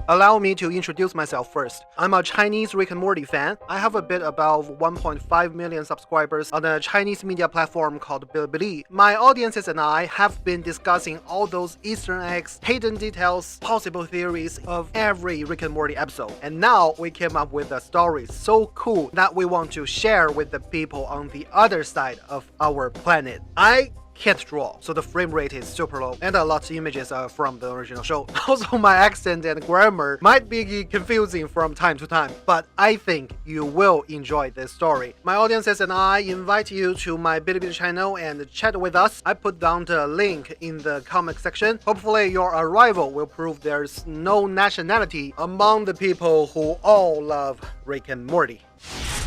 Allow me to introduce myself first. I'm a Chinese Rick and Morty fan. I have a bit above 1.5 million subscribers on a Chinese media platform called Bilibili. My audiences and I have been discussing all those Easter eggs, hidden details, possible theories of every Rick and Morty episode. And now we came up with a story so cool that we want to share with the people on the other side of our planet. I can't draw, so the frame rate is super low, and a lot of images are from the original show. Also, my accent and grammar might be confusing from time to time, but I think you will enjoy this story. My audiences and I invite you to my Bilibili channel and chat with us. I put down the link in the comment section. Hopefully your arrival will prove there's no nationality among the people who all love Rick and Morty.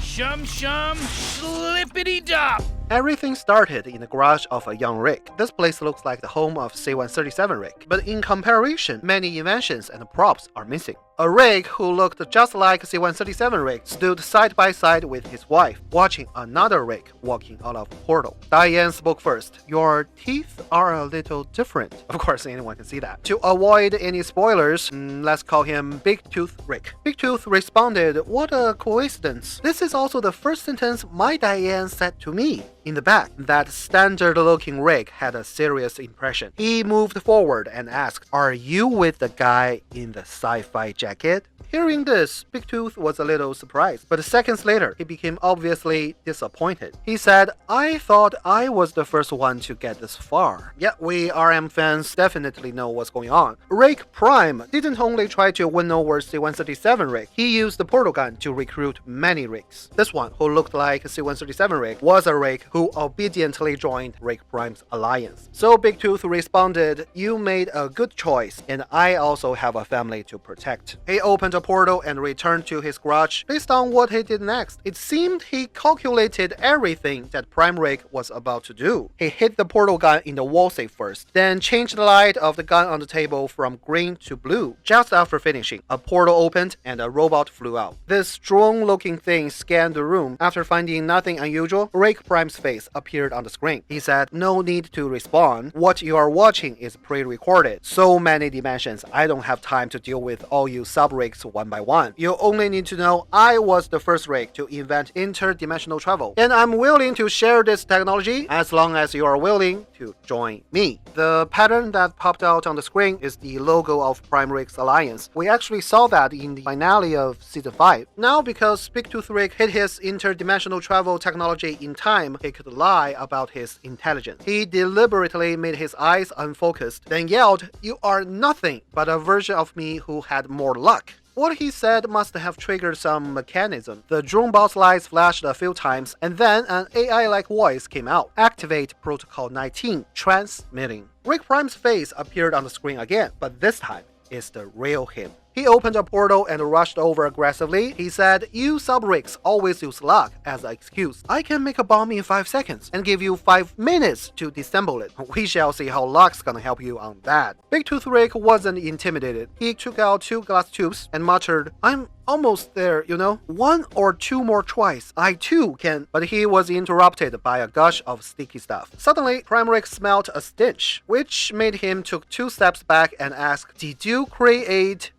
Shum shum, slippity dop. Everything started in the garage of a young Rick. This place looks like the home of C-137 Rick, but in comparison, many inventions and props are missing. A Rick who looked just like C-137 Rick stood side by side with his wife, watching another Rick walking out of a portal. Diane spoke first. "Your teeth are a little different." Of course, anyone can see that. To avoid any spoilers, let's call him Big Tooth Rick. Big Tooth responded, "What a coincidence. This is also the first sentence my Diane said to me." In the back, that standard-looking Rick had a serious impression. He moved forward and asked, "Are you with the guy in the sci-fi jacket?" Hearing this, Big Tooth was a little surprised, but seconds later, he became obviously disappointed. He said, "I thought I was the first one to get this far." Yeah, we RM fans definitely know what's going on. Rick Prime didn't only try to win over C-137 Rick, he used the portal gun to recruit many Ricks. This one, who looked like C-137 Rick, was a Rick who obediently joined Rick Prime's alliance. So Big Tooth responded, "You made a good choice, and I also have a family to protect." He opened a portal and returned to his garage. Based on what he did next, it seemed he calculated everything that Prime Rick was about to do. He hit the portal gun in the wall safe first, then changed the light of the gun on the table from green to blue. Just after finishing, a portal opened and a robot flew out. This drone-looking thing scanned the room. After finding nothing unusual, Rick Prime's face appeared on the screen. He said, "No need to respond. What you are watching is pre-recorded. So many dimensions, I don't have time to deal with all you sub-Ricks one by one. You only need to know I was the first Rick to invent interdimensional travel, and I'm willing to share this technology as long as you are willing to join me." The pattern that popped out on the screen is the logo of Prime Rick's alliance. We actually saw that in the finale of Season 5. Now, because Big Tooth Rick hid his interdimensional travel technology in time, he could lie about his intelligence. He deliberately made his eyes unfocused, then yelled, "You are nothing but a version of me who had more luck." What he said must have triggered some mechanism. The drone bot's lights flashed a few times, and then an AI-like voice came out. "Activate Protocol 19, transmitting." Rick Prime's face appeared on the screen again, but this time, it's the real him. He opened a portal and rushed over aggressively. He said, "You sub-Ricks always use luck as an excuse. I can make a bomb in 5 seconds and give you 5 minutes to disassemble it. We shall see how luck's gonna help you on that." Big Tooth Rick wasn't intimidated. He took out 2 glass tubes and muttered, "I'm almost there, you know. 1 or 2 more tries. I too can." But he was interrupted by a gush of sticky stuff. Suddenly, Prime Rick smelled a stench, which made him took 2 steps back and ask, "Did you create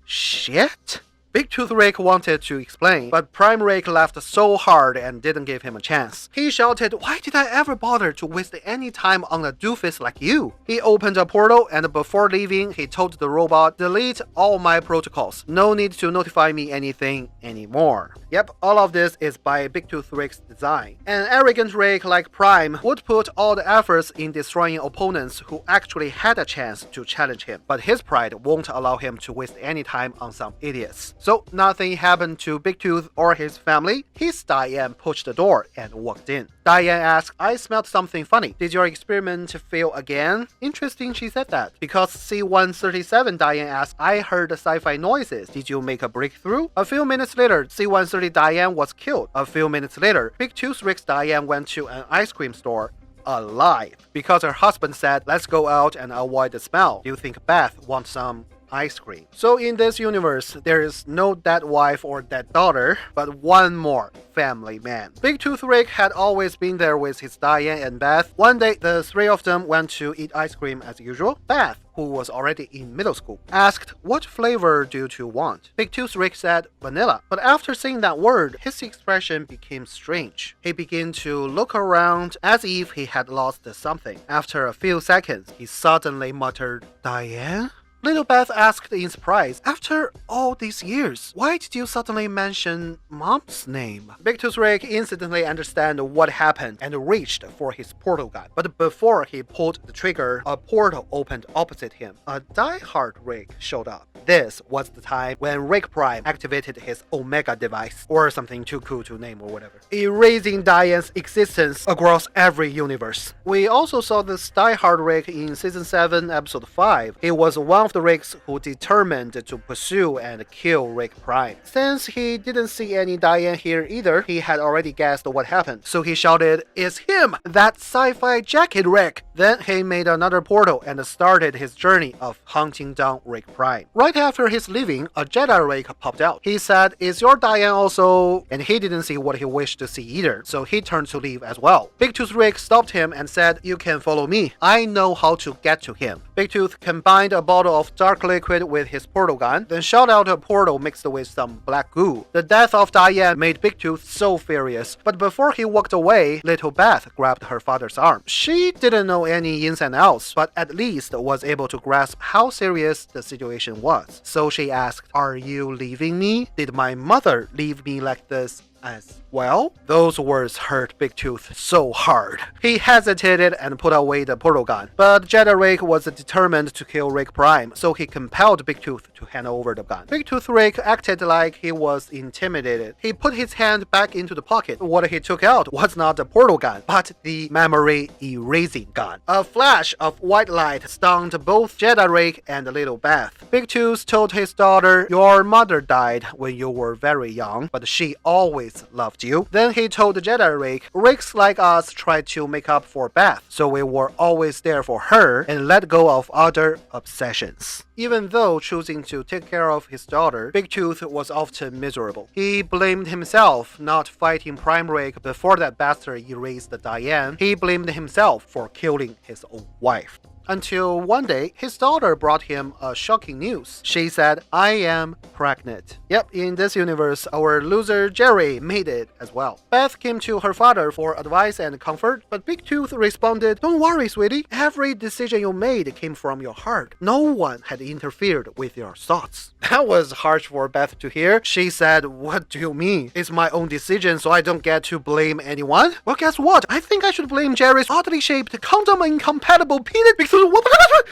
shit?" Big Tooth Rick wanted to explain, but Prime Rick laughed so hard and didn't give him a chance. He shouted, "Why did I ever bother to waste any time on a doofus like you?" He opened a portal, and before leaving, he told the robot, "Delete all my protocols. No need to notify me anything anymore." Yep, all of this is by Big Tooth Rick's design. An arrogant Rick like Prime would put all the efforts in destroying opponents who actually had a chance to challenge him, but his pride won't allow him to waste any time on some idiots. So nothing happened to Big Tooth or his family. His Diane pushed the door and walked in. Diane asked, "I smelled something funny. Did your experiment fail again?" Interesting she said that. Because C-137, Diane asked, "I heard sci-fi noises. Did you make a breakthrough?" A few minutes later, C-130 Diane was killed. A few minutes later, Big Tooth Rick's Diane went to an ice cream store alive because her husband said, "Let's go out and avoid the smell. Do you think Beth wants some ice cream. So in this universe, there is no dead wife or dead daughter, but one more family man. Big Tooth Rick had always been there with his Diane and Beth. One day, the three of them went to eat ice cream as usual. Beth, who was already in middle school, asked, "What flavor do you two want?" Big Tooth Rick said, "Vanilla." But after saying that word, his expression became strange. He began to look around as if he had lost something. After a few seconds, he suddenly muttered, "Diane?" Little Beth asked in surprise, "After all these years, why did you suddenly mention Mom's name?" Big Tooth Rick instantly understood what happened and reached for his portal gun. But before he pulled the trigger, a portal opened opposite him. A die-hard Rick showed up. This was the time when Rick Prime activated his Omega device, or something too cool to name or whatever, erasing Diane's existence across every universe. We also saw this die-hard Rick in Season 7, Episode 5. He was one of the Ricks who determined to pursue and kill Rick Prime. Since he didn't see any Diane here either, he had already guessed what happened. So he shouted, "It's him! That sci-fi jacket Rick!" Then he made another portal and started his journey of hunting down Rick Prime. Right after his leaving, a Jedi Rick popped out. He said, "Is your Diane also?" And he didn't see what he wished to see either, so he turned to leave as well. Big Tooth Rick stopped him and said, "You can follow me. I know how to get to him." Big Tooth combined a bottle of dark liquid with his portal gun, then shot out a portal mixed with some black goo. The death of Diane made Big Tooth so furious, but before he walked away, little Beth grabbed her father's arm. She didn't know any ins and outs, but at least was able to grasp how serious the situation was. So she asked, "Are you leaving me? Did my mother leave me like this as well?" Those words hurt Big Tooth so hard. He hesitated and put away the portal gun. But Jedi Rick was determined to kill Rick Prime, so he compelled Big Tooth to hand over the gun. Big Tooth Rick acted like he was intimidated. He put his hand back into the pocket. What he took out was not the portal gun, but the memory erasing gun. A flash of white light stunned both Jedi Rick and little Beth. Big Tooth told his daughter, "Your mother died when you were very young, but she always loved you." Then he told Jedi Rick, "Ricks like us tried to make up for Beth, so we were always there for her and let go of other obsessions." Even though choosing to take care of his daughter, Big Tooth was often miserable. He blamed himself not fighting Prime Rick before that bastard erased Diane. He blamed himself for killing his own wife. Until one day, his daughter brought him a shocking news. She said, "I am pregnant." Yep, in this universe, our loser Jerry made it as well. Beth came to her father for advice and comfort, but Big Tooth responded, "Don't worry, sweetie. Every decision you made came from your heart. No one had interfered with your thoughts." That was harsh for Beth to hear. She said, "What do you mean? It's my own decision, so I don't get to blame anyone?" Well, guess what? I think I should blame Jerry's oddly shaped, condom-incompatible penis.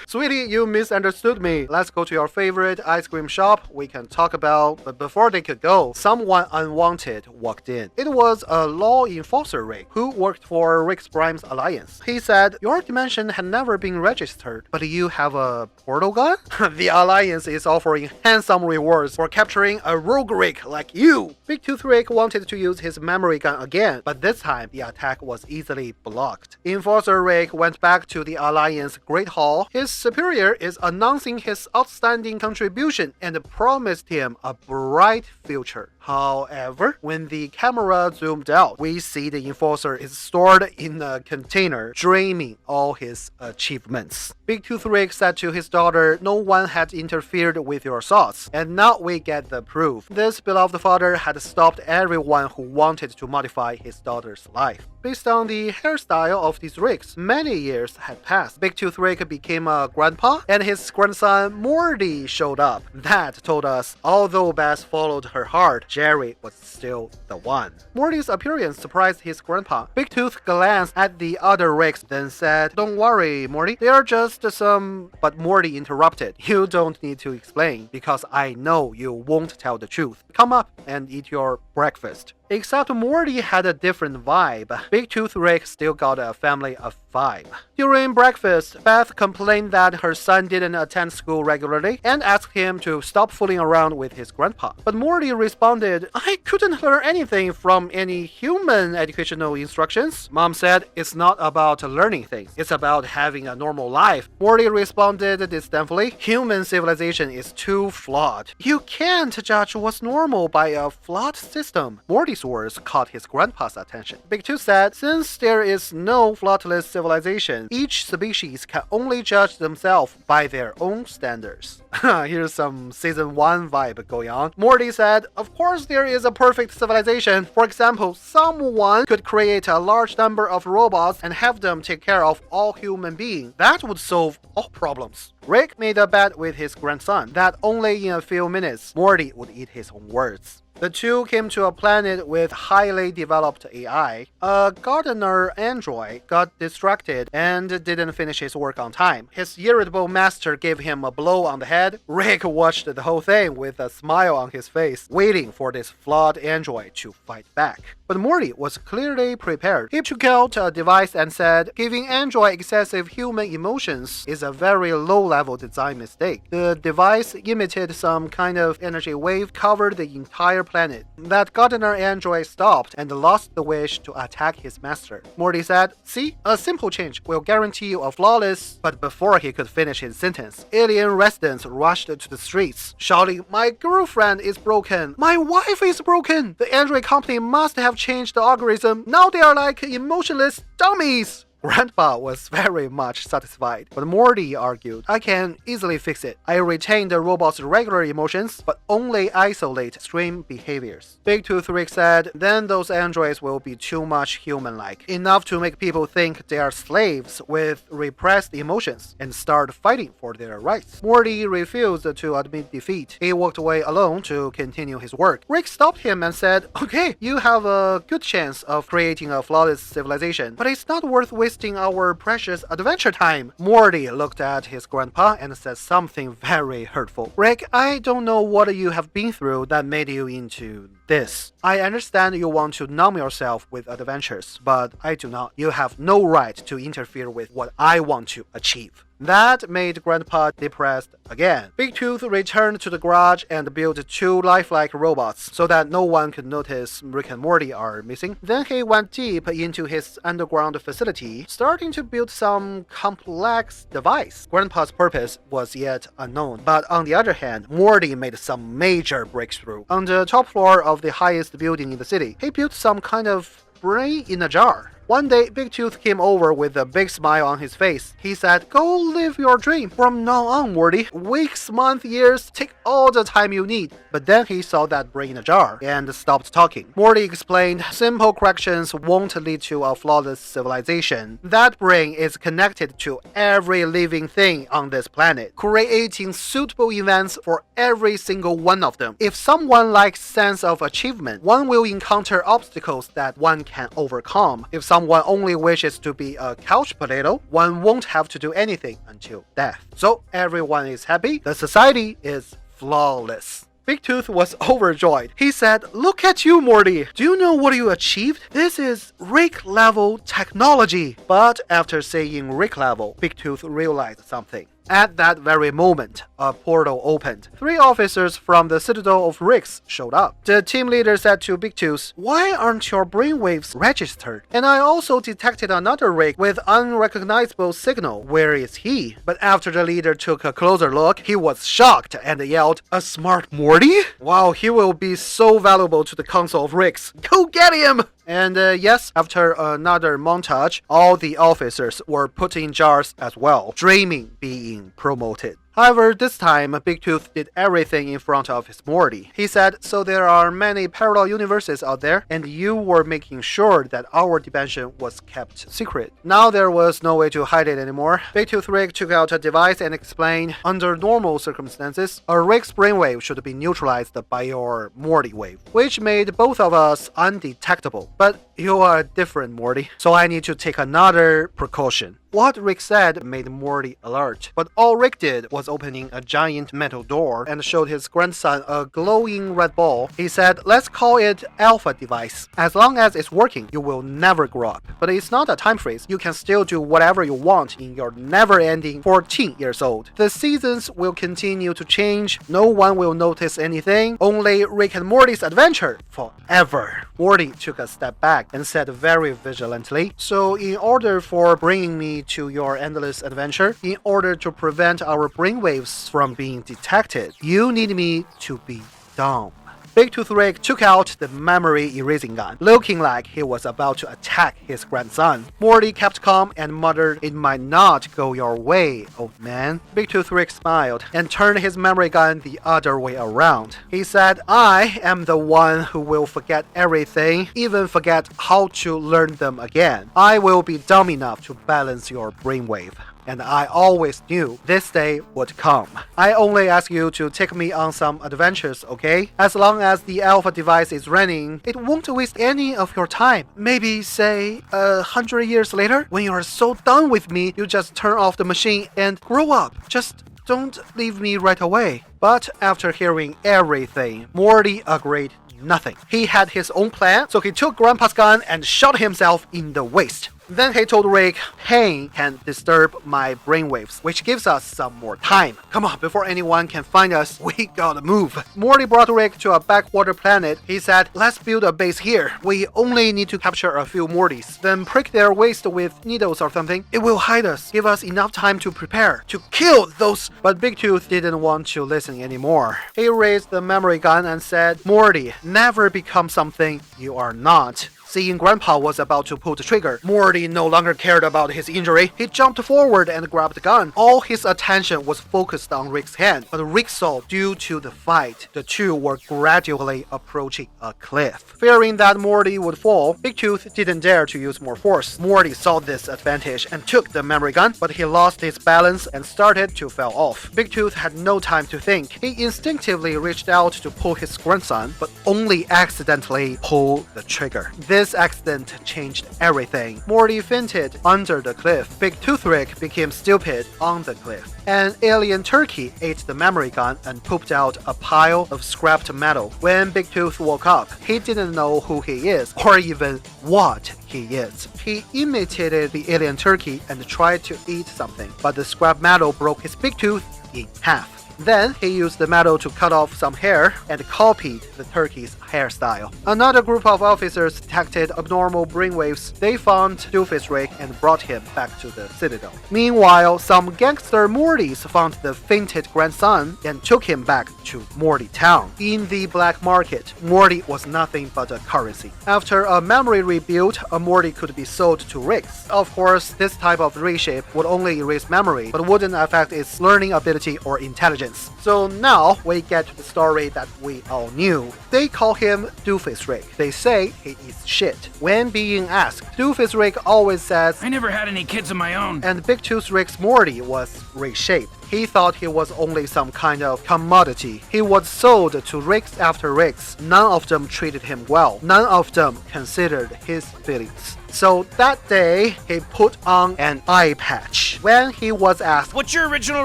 Sweetie, you misunderstood me. Let's go to your favorite ice cream shop. We can talk about... But before they could go, someone unwanted walked in. It was a law enforcer Rick who worked for Rick Prime's alliance. He said, "Your dimension had never been registered, but you have a portal gun?" The alliance is offering handsome rewards for capturing a rogue Rick like you. Big Tooth Rick wanted to use his memory gun again, but this time the attack was easily blocked. Enforcer Rick went back to the alliance Great Hall. His superior is announcing his outstanding contribution and promised him a bright future. However, when the camera zoomed out, we see the enforcer is stored in a container, dreaming all his achievements. Big Tooth Rick said to his daughter, "No one had interfered with your thoughts." And now we get the proof. This beloved father had stopped everyone who wanted to modify his daughter's life. Based on the hairstyle of these Ricks, many years had passed. Big Tooth Rick became a grandpa, and his grandson Morty showed up. That told us, although Beth followed her heart, Jerry was still the one. Morty's appearance surprised his grandpa. Big Tooth glanced at the other Ricks, then said, "Don't worry, Morty. They are just some..." But Morty interrupted. "You don't need to explain, because I know you won't tell the truth. Come up and eat your breakfast." Except Morty had a different vibe. Big Tooth Rick still got a family of 5. During breakfast, Beth complained that her son didn't attend school regularly and asked him to stop fooling around with his grandpa. But Morty responded, I couldn't learn anything from any human educational instructions. Mom said, it's not about learning things, it's about having a normal life. Morty responded disdainfully, human civilization is too flawed. You can't judge what's normal by a flawed system. Morty's words caught his grandpa's attention. Big Tooth said, since there is no flawless civilization, each species can only judge themselves by their own standards. Here's some season 1 vibe going on. Morty said, of course there is a perfect civilization. For example, someone could create a large number of robots and have them take care of all human beings. That would solve all problems. Rick made a bet with his grandson that only in a few minutes, Morty would eat his own words. The two came to a planet with highly developed AI. A gardener android got distracted and didn't finish his work on time. His irritable master gave him a blow on the head. Rick watched the whole thing with a smile on his face, waiting for this flawed android to fight back. But Morty was clearly prepared. He took out a device and said, giving android excessive human emotions is a very low-level design mistake. The device emitted some kind of energy wave covered the entire planet. That gardener android stopped and lost the wish to attack his master. Morty said, see, a simple change will guarantee you a flawless... But before he could finish his sentence, alien residents rushed to the streets, shouting, my girlfriend is broken. My wife is broken. The android company must have changed the algorithm. Now they are like emotionless dummies. Grandpa was very much satisfied, but Morty argued, I can easily fix it. I retain the robot's regular emotions, but only isolate extreme behaviors. Big Tooth Rick said, then those androids will be too much human-like, enough to make people think they are slaves with repressed emotions and start fighting for their rights. Morty refused to admit defeat. He walked away alone to continue his work. Rick stopped him and said, okay, you have a good chance of creating a flawless civilization, but it's not worth wasting our precious adventure time. Morty looked at his grandpa and said something very hurtful. Rick, I don't know what you have been through that made you into this. I understand you want to numb yourself with adventures, but I do not. You have no right to interfere with what I want to achieve. That made Grandpa depressed again. Big Tooth returned to the garage and built 2 lifelike robots so that no one could notice Rick and Morty are missing. Then he went deep into his underground facility, starting to build some complex device. Grandpa's purpose was yet unknown, but on the other hand, Morty made some major breakthrough. On the top floor of the highest building in the city, he built some kind of brain in a jar. One day, Big Tooth came over with a big smile on his face. He said, go live your dream. From now on, Morty, weeks, months, years, take all the time you need. But then he saw that brain in a jar and stopped talking. Morty explained, simple corrections won't lead to a flawless civilization. That brain is connected to every living thing on this planet, creating suitable events for every single one of them. If someone lacks sense of achievement, one will encounter obstacles that one can overcome. If someone only wishes to be a couch potato, one won't have to do anything until death. So everyone is happy. The society is flawless. Big Tooth was overjoyed. He said, look at you, Morty. Do you know what you achieved? This is Rick-level technology. But after saying Rick-level, Big Tooth realized something. At that very moment, a portal opened. 3 officers from the Citadel of Ricks showed up. The team leader said to Big Tooth, why aren't your brainwaves registered? And I also detected another Rick with unrecognizable signal. Where is he? But after the leader took a closer look, he was shocked and yelled, a smart Morty? Wow, he will be so valuable to the Council of Ricks. Go get him! And yes, after another montage, all the officers were put in jars as well, dreaming being promoted. However, this time, Big Tooth did everything in front of his Morty. He said, so there are many parallel universes out there, and you were making sure that our dimension was kept secret. Now there was no way to hide it anymore. Big Tooth Rick took out a device and explained, under normal circumstances, a Rick's brainwave should be neutralized by your Morty wave, which made both of us undetectable. But you are different, Morty, so I need to take another precaution. What Rick said made Morty alert, but all Rick did was opening a giant metal door and showed his grandson a glowing red ball. He said, "Let's call it Alpha Device. As long as it's working, you will never grow up. But it's not a time freeze. You can still do whatever you want in your never-ending 14 years old. The seasons will continue to change. No one will notice anything. Only Rick and Morty's adventure forever." Morty took a step back and said very vigilantly, "So in order for bringing me to your endless adventure, in order to prevent our brainwaves from being detected, you need me to be dumb." Big Tooth Rick took out the memory erasing gun, looking like he was about to attack his grandson. Morty kept calm and muttered, "It might not go your way, old man." Big Tooth Rick smiled and turned his memory gun the other way around. He said, "I am the one who will forget everything, even forget how to learn them again. I will be dumb enough to balance your brainwave. And I always knew this day would come. I only ask you to take me on some adventures, okay? As long as the Alpha device is running, it won't waste any of your time. Maybe, say, 100 years later, when you're so done with me, you just turn off the machine and grow up. Just don't leave me right away." But after hearing everything, Morty agreed nothing. He had his own plan, so he took Grandpa's gun and shot himself in the waist. Then he told Rick, "Pain can disturb my brainwaves, which gives us some more time. Come on, before anyone can find us, we gotta move." Morty brought Rick to a backwater planet. He said, "Let's build a base here. We only need to capture a few Mortys, then prick their waist with needles or something. It will hide us, give us enough time to prepare, to kill those." But Big Tooth didn't want to listen anymore. He raised the memory gun and said, "Morty, never become something you are not." Seeing Grandpa was about to pull the trigger, Morty no longer cared about his injury. He jumped forward and grabbed the gun. All his attention was focused on Rick's hand, but Rick saw, due to the fight, the two were gradually approaching a cliff. Fearing that Morty would fall, Big Tooth didn't dare to use more force. Morty saw this advantage and took the memory gun, but he lost his balance and started to fall off. Big Tooth had no time to think. He instinctively reached out to pull his grandson, but only accidentally pulled the trigger. This accident changed everything. Morty fainted under the cliff. Big Tooth Rick became stupid on the cliff. An alien turkey ate the memory gun and pooped out a pile of scrapped metal. When Big Tooth woke up, he didn't know who he is or even what he is. He imitated the alien turkey and tried to eat something, but the scrap metal broke his big tooth in half. Then he used the metal to cut off some hair and copied the turkey's hairstyle. Another group of officers detected abnormal brainwaves. They found Doofus Rick and brought him back to the Citadel. Meanwhile, some gangster Mortys found the fainted grandson and took him back to Morty Town. In the black market, Morty was nothing but a currency. After a memory rebuild, a Morty could be sold to Rick's. Of course, this type of reshape would only erase memory, but wouldn't affect its learning ability or intelligence. So now we get to the story that we all knew. They call him Doofus Rick. They say he eats shit. When being asked, Doofus Rick always says, "I never had any kids of my own." And Big Tooth Rick's Morty was reshaped. He thought he was only some kind of commodity. He was sold to Ricks after Ricks. None of them treated him well. None of them considered his feelings. So that day, he put on an eye patch. When he was asked, "What's your original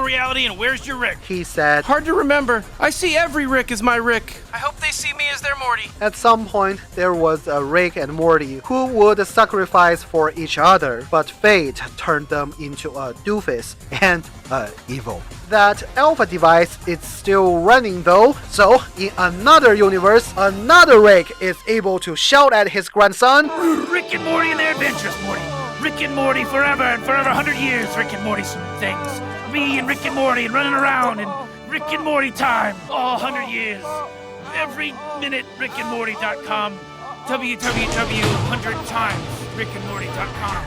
reality and where's your Rick?" he said, "Hard to remember. I see every Rick as my Rick. I hope they see me as their Morty." At some point, there was a Rick and Morty who would sacrifice for each other, but fate turned them into a doofus and evil. That Alpha device is still running though, so in another universe, another Rick is able to shout at his grandson, Rick and Morty and their adventures, Morty. Rick and Morty forever and forever, 100 years. Rick and Morty some things. Me and Rick and Morty and running around and Rick and Morty time. All 100 years. Every minute, rickandmorty.com. www.100times rickandmorty.com.